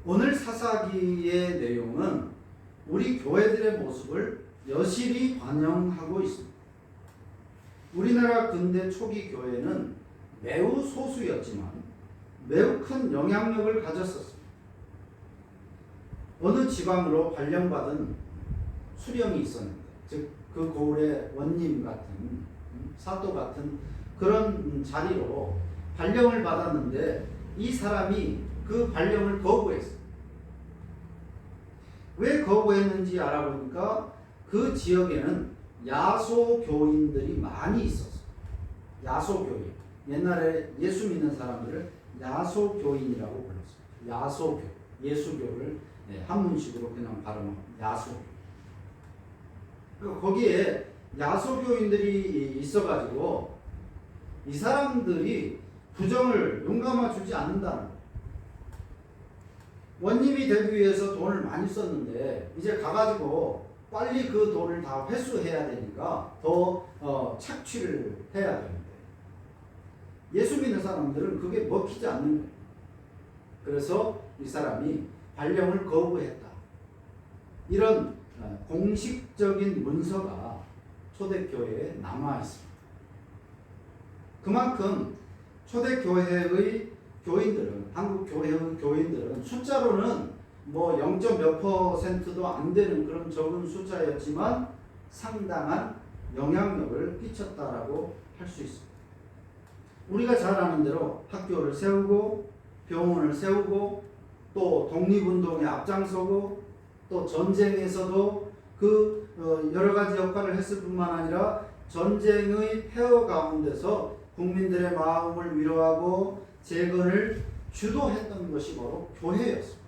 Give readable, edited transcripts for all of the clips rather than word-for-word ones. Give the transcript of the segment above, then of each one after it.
오늘 사사기의 내용은 우리 교회들의 모습을 여실히 반영하고 있습니다. 우리나라 근대 초기 교회는 매우 소수였지만 매우 큰 영향력을 가졌었습니다. 어느 지방으로 발령받은 수령이 있었는데, 즉 그 고을의 원님 같은 사도 같은 그런 자리로 발령을 받았는데 이 사람이 그 발령을 거부했어요. 왜 거부했는지 알아보니까 그 지역에는 야소교인들이 많이 있었어요. 야소교인. 옛날에 예수 믿는 사람들을 야소교인이라고 불렀어요. 야소교. 예수교를 한문식으로 그냥 발음하면 야소교. 거기에 야소교인들이 있어가지고 이 사람들이 부정을 용감해 주지 않는다는 거예요. 원님이 되기 위해서 돈을 많이 썼는데 이제 가가지고 빨리 그 돈을 다 회수해야 되니까 더 착취를 해야 되는데 예수 믿는 사람들은 그게 먹히지 않는 거예요. 그래서 이 사람이 발령을 거부했다. 이런 공식적인 문서가 초대교회에 남아있습니다. 그만큼 초대교회의 교인들은, 한국 교회의 교인들은 숫자로는 뭐 0. 몇 %도 안 되는 그런 적은 숫자였지만 상당한 영향력을 끼쳤다라고 할 수 있습니다. 우리가 잘 아는 대로 학교를 세우고 병원을 세우고 또 독립운동에 앞장서고 또 전쟁에서도 그 여러 가지 역할을 했을 뿐만 아니라 전쟁의 폐허 가운데서 국민들의 마음을 위로하고 재건을 주도했던 것이 바로 교회였습니다.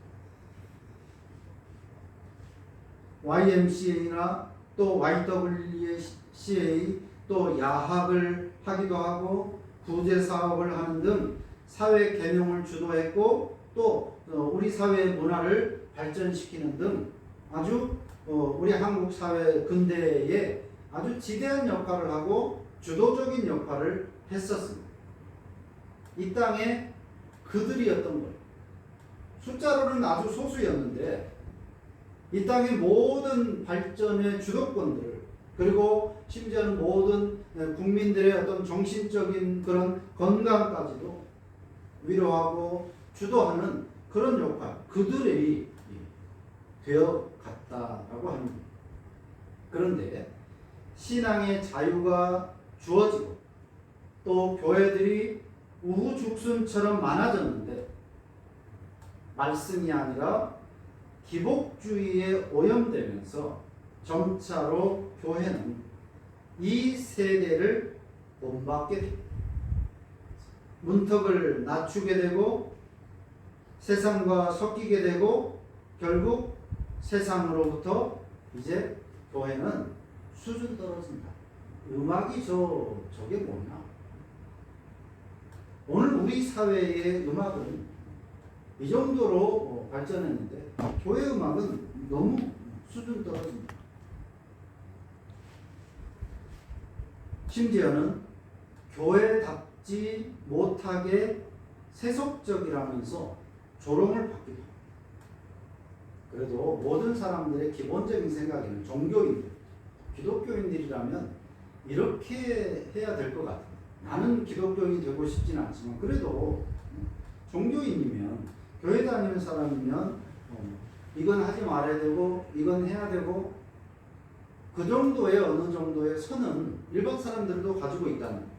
YMCA나 또 YWCA 또 야학을 하기도 하고 구제 사업을 하는 등 사회 개명을 주도했고 또 우리 사회의 문화를 발전시키는 등 아주 우리 한국 사회 근대에 아주 지대한 역할을 하고 주도적인 역할을 했었습니다. 이 땅에 그들이었던 거예요. 숫자로는 아주 소수였는데 이 땅의 모든 발전의 주도권들을 그리고 심지어는 모든 국민들의 어떤 정신적인 그런 건강까지도 위로하고 주도하는 그런 역할, 그들이 되어 갔다라고 합니다. 그런데 신앙의 자유가 주어지고 또 교회들이 우후죽순처럼 많아졌는데 말씀이 아니라 기복주의에 오염되면서 점차로 교회는 이 세대를 본받게 됩니다. 문턱을 낮추게 되고 세상과 섞이게 되고 결국 세상으로부터 이제 교회는 수준 떨어진다. 음악이 저게 뭐냐? 오늘 우리 사회의 음악은 이 정도로 발전했는데 교회 음악은 너무 수준 떨어집니다. 심지어는 교회답지 못하게 세속적이라면서 조롱을 받기도 합니다. 그래도 모든 사람들의 기본적인 생각에는 종교인들, 기독교인들이라면 이렇게 해야 될 것 같아요. 나는 기독교인이 되고 싶진 않지만 그래도 종교인이면 교회 다니는 사람이면 이건 하지 말아야 되고 이건 해야 되고 그 정도의 어느 정도의 선은 일반 사람들도 가지고 있다는 거예요.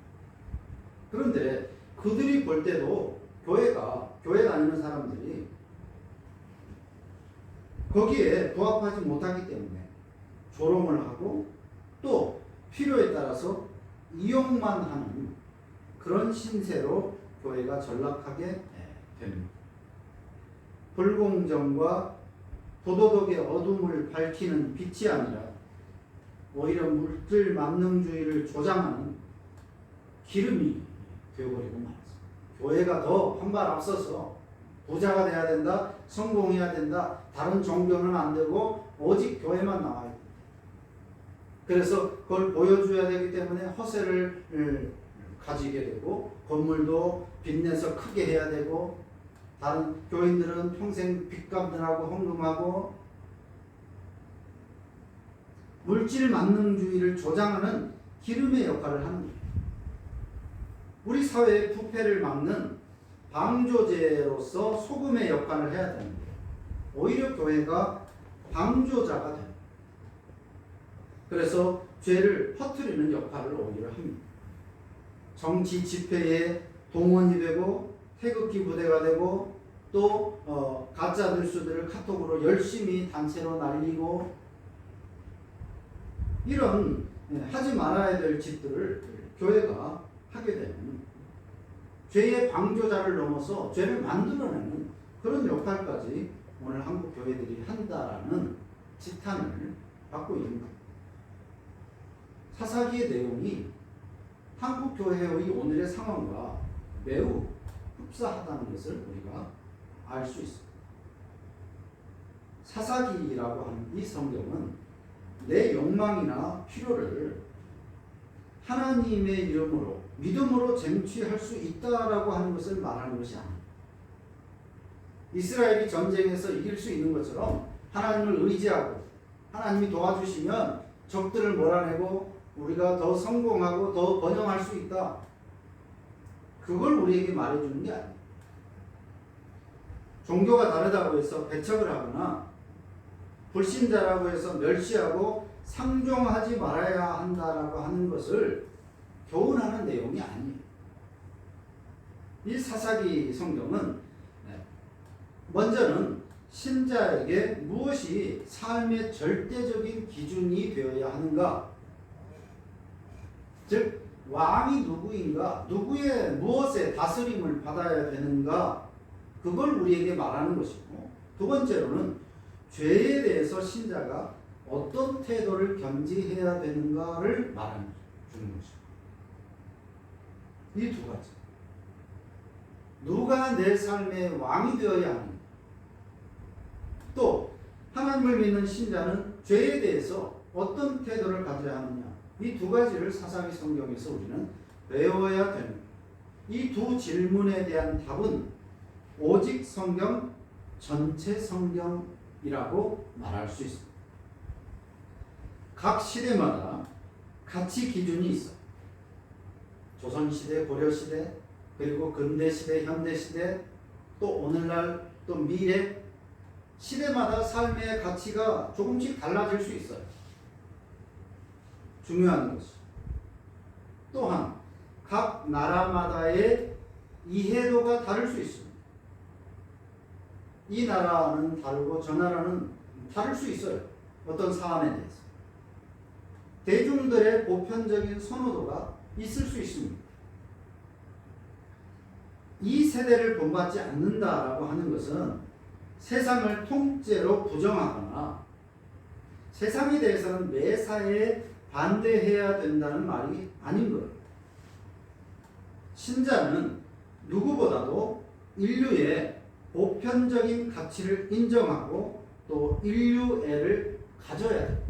그런데 그들이 볼 때도 교회 다니는 사람들이 거기에 부합하지 못하기 때문에 조롱을 하고 또 필요에 따라서 이용만 하는 그런 신세로 교회가 전락하게 됩니다. 불공정과 부도덕의 어둠을 밝히는 빛이 아니라 오히려 물질 만능주의를 조장하는 기름이 되어버리고 말았습니다. 교회가 더 한 발 앞서서 부자가 돼야 된다, 성공해야 된다, 다른 종교는 안 되고 오직 교회만 나와야 된다. 그래서 그걸 보여줘야 되기 때문에 허세를 가지게 되고 건물도 빚내서 크게 해야 되고 다른 교인들은 평생 빚값 내라고 헌금하고 물질 만능주의를 조장하는 기름의 역할을 하는 거예요. 우리 사회의 부패를 막는 방조제로서 소금의 역할을 해야 되는 거예요. 오히려 교회가 방조자가 됩니다. 그래서 죄를 퍼뜨리는 역할을 오히려 합니다. 정치 집회에 동원이 되고 태극기 부대가 되고 또 가짜 뉴스들을 카톡으로 열심히 단체로 날리고 이런 하지 말아야 될 짓들을 교회가 하게 되는 죄의 방조자를 넘어서 죄를 만들어내는 그런 역할까지 오늘 한국 교회들이 한다라는 지탄을 받고 있는 겁니다. 사사기의 내용이 한국 교회의 오늘의 상황과 매우 흡사하다는 것을 우리가 알 수 있습니다. 사사기라고 하는 이 성경은 내 욕망이나 필요를 하나님의 이름으로 믿음으로 쟁취할 수 있다라고 하는 것을 말하는 것이 아닙니다. 이스라엘이 전쟁에서 이길 수 있는 것처럼 하나님을 의지하고 하나님이 도와주시면 적들을 몰아내고 우리가 더 성공하고 더 번영할 수 있다. 그걸 우리에게 말해주는 게 아닙니다. 종교가 다르다고 해서 배척을 하거나 불신자라고 해서 멸시하고 상종하지 말아야 한다라고 하는 것을 교훈하는 내용이 아니에요. 이 사사기 성경은 먼저는 신자에게 무엇이 삶의 절대적인 기준이 되어야 하는가, 즉 왕이 누구인가, 누구의 무엇에 다스림을 받아야 되는가, 그걸 우리에게 말하는 것이고, 두 번째로는 죄에 대해서 신자가 어떤 태도를 견지해야 되는가를 말하는 주는 것입니다. 이 두 가지. 누가 내 삶의 왕이 되어야 하는가, 또 하나님을 믿는 신자는 죄에 대해서 어떤 태도를 가져야 하느냐, 이 두 가지를 사사기 성경에서 우리는 배워야 됩니다. 이 두 질문에 대한 답은 오직 성경, 전체 성경이라고 말할 수 있습니다. 각 시대마다 가치 기준이 있어요. 조선시대, 고려시대, 그리고 근대시대, 현대시대, 또 오늘날, 또 미래, 시대마다 삶의 가치가 조금씩 달라질 수 있어요. 중요한 것이. 또한 각 나라마다의 이해도가 다를 수 있습니다. 이 나라는 다르고 저 나라는 다를 수 있어요. 어떤 사안에 대해서. 대중들의 보편적인 선호도가 있을 수 있습니다. 이 세대를 본받지 않는다라고 하는 것은 세상을 통째로 부정하거나 세상에 대해서는 매사에 반대해야 된다는 말이 아닌 거예요. 신자는 누구보다도 인류의 보편적인 가치를 인정하고 또 인류애를 가져야 돼요.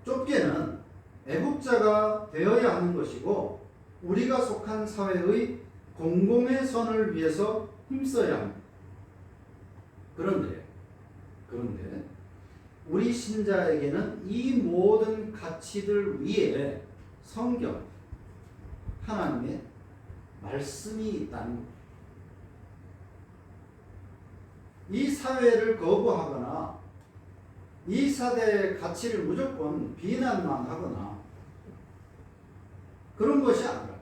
좁게는 애국자가 되어야 하는 것이고 우리가 속한 사회의 공공의 선을 위해서 힘써야 합니다. 그런데 우리 신자에게는 이 모든 가치들 위에 성경, 하나님의 말씀이 있다는 것. 이 사회를 거부하거나 이 사대의 가치를 무조건 비난만 하거나 그런 것이 아니라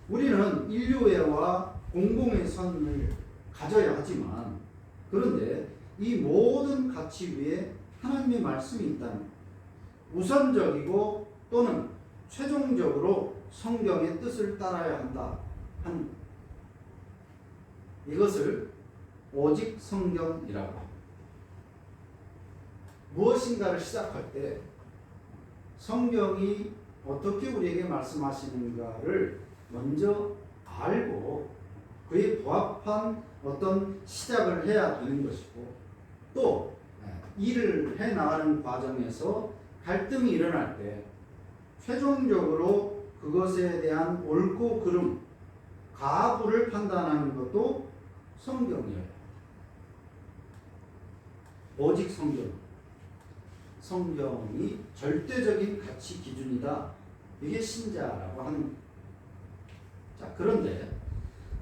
우리는 인류애와 공공의 선을 가져야 하지만 그런데 이 모든 가치 위에 하나님의 말씀이 있다는 것. 우선적이고 또는 최종적으로 성경의 뜻을 따라야 한다 하는 것. 이것을 오직 성경이라고 합니다. 무엇인가를 시작할 때 성경이 어떻게 우리에게 말씀하시는가를 먼저 알고 그에 부합한 어떤 시작을 해야 되는 것이고 또 일을 해나가는 과정에서 갈등이 일어날 때 최종적으로 그것에 대한 옳고 그름, 가부를 판단하는 것도 성경이에요. 오직 성경이 절대적인 가치 기준이다. 이게 신자라고 하는 거예요. 자, 그런데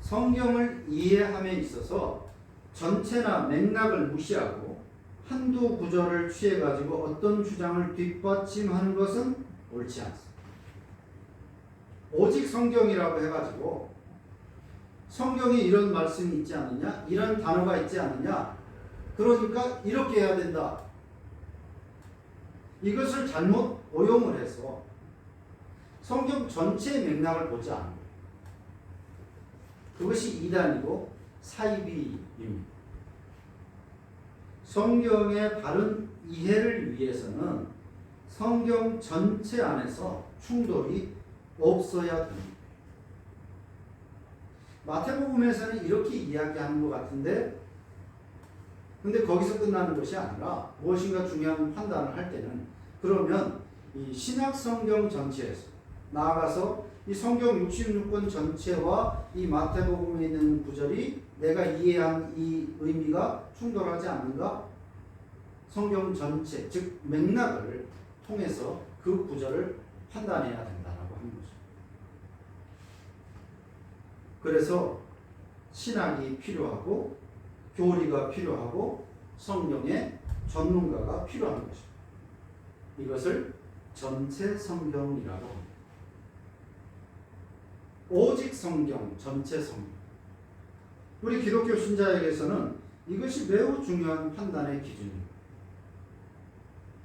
성경을 이해함에 있어서 전체나 맥락을 무시하고 한두 구절을 취해가지고 어떤 주장을 뒷받침하는 것은 옳지 않습니다. 오직 성경이라고 해가지고 성경에 이런 말씀이 있지 않느냐, 이런 단어가 있지 않느냐, 그러니까 이렇게 해야 된다. 이것을 잘못 오용을 해서 성경 전체의 맥락을 보지 않는 거예요. 그것이 이단이고 사이비입니다. 성경의 바른 이해를 위해서는 성경 전체 안에서 충돌이 없어야 됩니다. 마태복음에서는 이렇게 이야기하는 것 같은데, 근데 거기서 끝나는 것이 아니라 무엇인가 중요한 판단을 할 때는 그러면 이 신약 성경 전체에서 나아가서 이 성경 66권 전체와 이 마태복음에 있는 구절이 내가 이해한 이 의미가 충돌하지 않는가? 성경 전체, 즉 맥락을 통해서 그 구절을 판단해야 된다라고 하는 거죠. 그래서 신학이 필요하고 교리가 필요하고 성경의 전문가가 필요한 것입니다. 이것을 전체 성경이라고 합니다. 오직 성경, 전체 성경. 우리 기독교 신자에게서는 이것이 매우 중요한 판단의 기준입니다.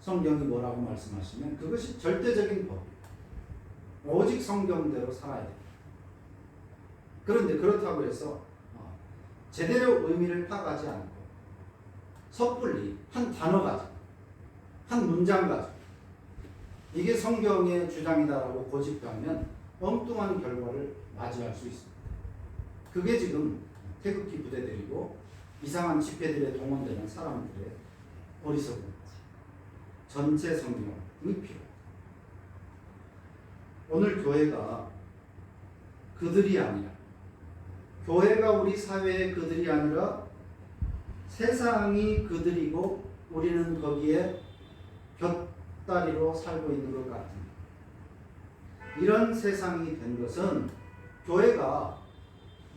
성경이 뭐라고 말씀하시면 그것이 절대적인 법이에요. 오직 성경대로 살아야 돼요. 그런데 그렇다고 해서 제대로 의미를 파악하지 않고 섣불리 한 단어 가지고 한 문장 가지고 이게 성경의 주장이다라고 고집하면 엉뚱한 결과를 맞이할 수 있습니다. 그게 지금 태극기 부대들이고 이상한 집회들에 동원되는 사람들의 어리석음. 전체 성경이 필요해요. 오늘 교회가 그들이 아니라, 교회가 우리 사회의 그들이 아니라 세상이 그들이고 우리는 거기에 곁다리로 살고 있는 것 같습니다. 이런 세상이 된 것은 교회가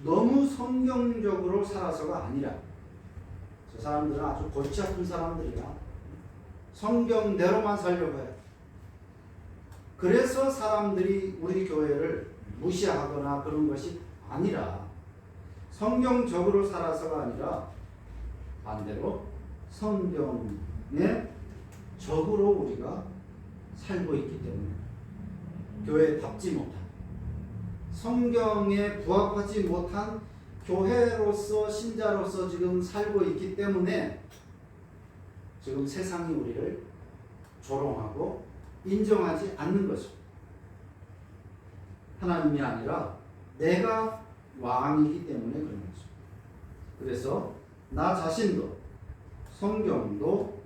너무 성경적으로 살아서가 아니라, 저 사람들은 아주 골치 아픈 사람들이야. 성경대로만 살려고 해요. 그래서 사람들이 우리 교회를 무시하거나 그런 것이 아니라 성경적으로 살아서가 아니라 반대로 성경의 적으로 우리가 살고 있기 때문에 교회답지 못한, 성경에 부합하지 못한 교회로서 신자로서 지금 살고 있기 때문에 지금 세상이 우리를 조롱하고 인정하지 않는 것입니다. 하나님이 아니라 내가 왕이기 때문에 그런 것입니다. 그래서 나 자신도 성경도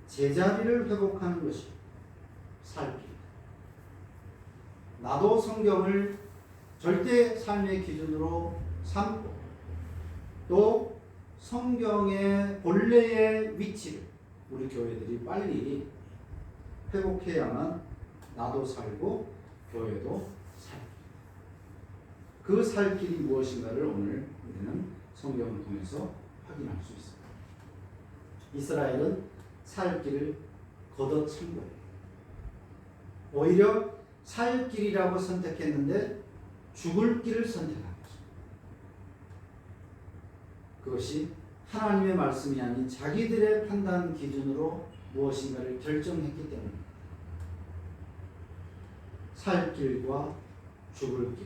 제자리를 회복하는 것이 살기. 나도 성경을 절대 삶의 기준으로 삼고 또 성경의 본래의 위치를 우리 교회들이 빨리 회복해야만 나도 살고 교회도 살고, 그 살 길이 무엇인가를 오늘 우리는 성경을 통해서 확인할 수 있습니다. 이스라엘은 살 길을 걷어찬 거예요. 오히려 살 길이라고 선택했는데 죽을 길을 선택한 거죠. 그것이 하나님의 말씀이 아닌 자기들의 판단 기준으로 무엇인가를 결정했기 때문에 살 길과 죽을 길,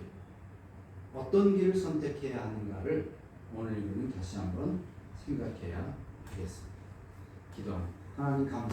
어떤 길을 선택해야 하는가를 오늘 우리는 다시 한번 생각해야 하겠습니다. 기도합니다. 하나님 감사합니다.